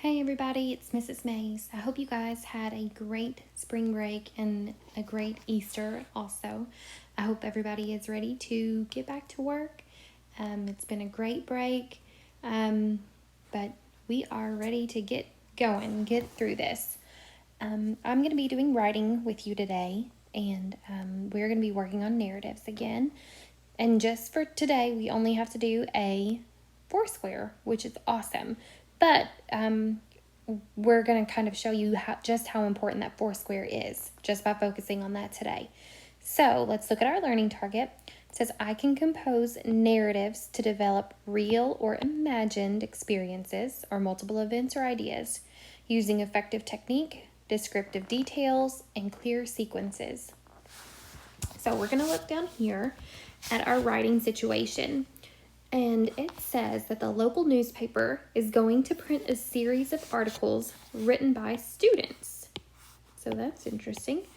Hey everybody, it's Mrs. Mays. I hope you guys had a great spring break and a great Easter also. I hope everybody is ready to get back to work. It's been a great break, but we are ready to get going, get through this. I'm going to be doing writing with you today, and we're going to be working on narratives again. And just for today, we only have to do a foursquare, which is awesome. But we're going to kind of show you how important that foursquare is just by focusing on that today. So let's look at our learning target. It says, I can compose narratives to develop real or imagined experiences or multiple events or ideas using effective technique, descriptive details, and clear sequences. So we're going to look down here at our writing situation. And it says that the local newspaper is going to print a series of articles written by students. So that's interesting.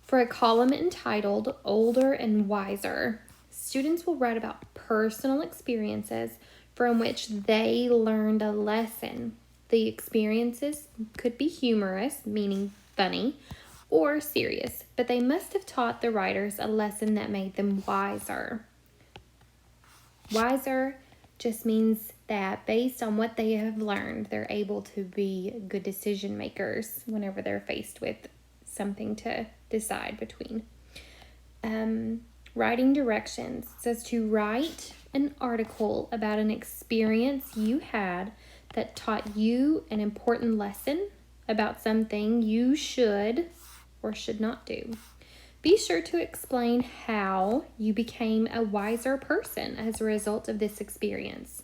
For a column entitled Older and Wiser, students will write about personal experiences from which they learned a lesson. The experiences could be humorous, meaning funny, or serious, but they must have taught the writers a lesson that made them wiser. Wiser just means that based on what they have learned, they're able to be good decision makers whenever they're faced with something to decide between. Writing directions. It says to write an article about an experience you had that taught you an important lesson about something you should or should not do. Be sure to explain how you became a wiser person as a result of this experience.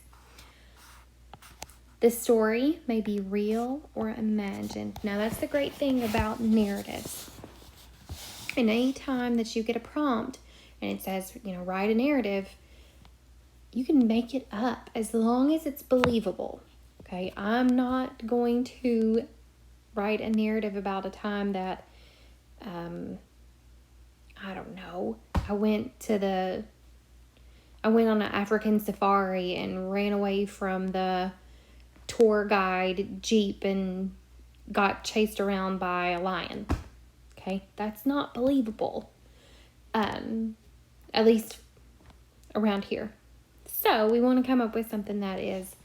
The story may be real or imagined. Now, that's the great thing about narratives. And any time that you get a prompt and it says, write a narrative, you can make it up as long as it's believable. Okay, I'm not going to write a narrative about a time that I don't know. I went on an African safari and ran away from the tour guide Jeep and got chased around by a lion. Okay, that's not believable. At least around here. So we want to come up with something that is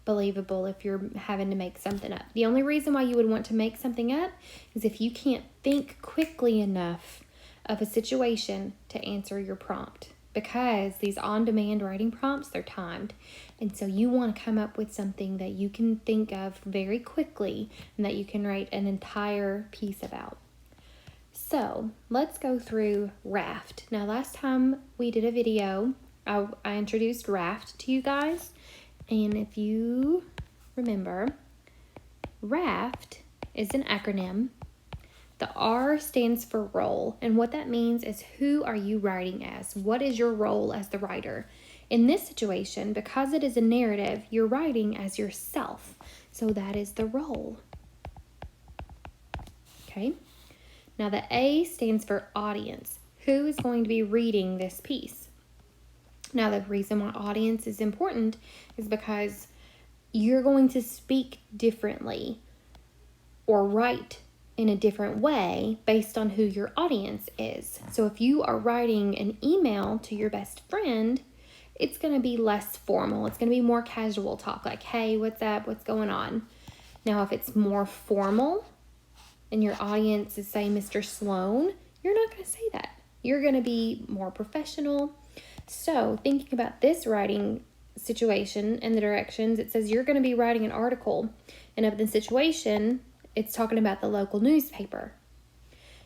believable if you're having to make something up. The only reason why you would want to make something up is if you can't think quickly enough of a situation to answer your prompt, because these on-demand writing prompts, they're timed, and so you want to come up with something that you can think of very quickly and that you can write an entire piece about. So let's go through raft. Now, last time we did a video, I introduced raft to you guys, and if you remember, raft is an acronym. The R stands for role, and what that means is who are you writing as? What is your role as the writer? In this situation, because it is a narrative, you're writing as yourself, so that is the role. Okay? Now the A stands for audience. Who is going to be reading this piece? Now the reason why audience is important is because you're going to speak differently or write in a different way based on who your audience is. So if you are writing an email to your best friend, it's going to be less formal. It's going to be more casual talk, like, hey, what's up? What's going on? Now, if it's more formal and your audience is, say, Mr. Sloan, you're not going to say that. You're going to be more professional. So thinking about this writing situation and the directions, it says you're going to be writing an article, and of the situation, it's talking about the local newspaper.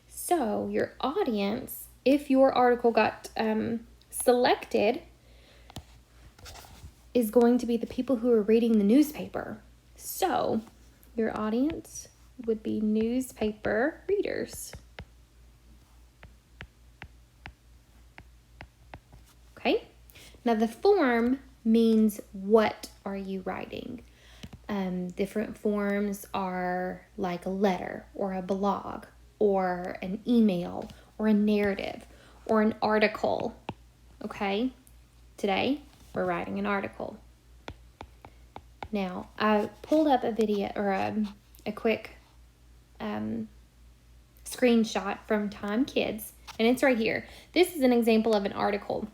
So your audience, if your article got selected, is going to be the people who are reading the newspaper. So your audience would be newspaper readers. Okay? Now the form means what are you writing? Different forms are like a letter or a blog or an email or a narrative or an article. Okay? Today, we're writing an article. Now, I pulled up a video or a quick screenshot from Time Kids, and it's right here. This is an example of an article.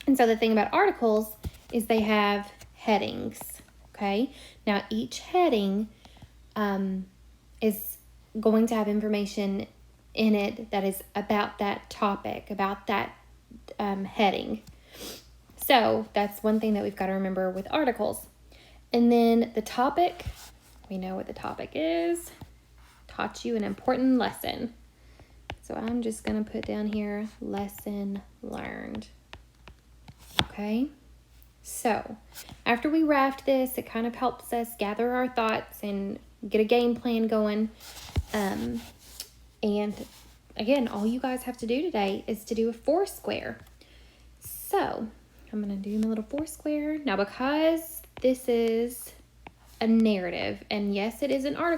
And so the thing about articles is they have headings, okay? Now, each heading is going to have information in it that is about that topic, about that heading. So that's one thing that we've got to remember with articles. And then the topic, we know what the topic is. Taught you an important lesson. So I'm just going to put down here, lesson learned. Okay. So after we raft this, it kind of helps us gather our thoughts and get a game plan going. And again, all you guys have to do today is to do a foursquare. So I'm going to do my little foursquare. Now, because this is a narrative, and yes, it is an article,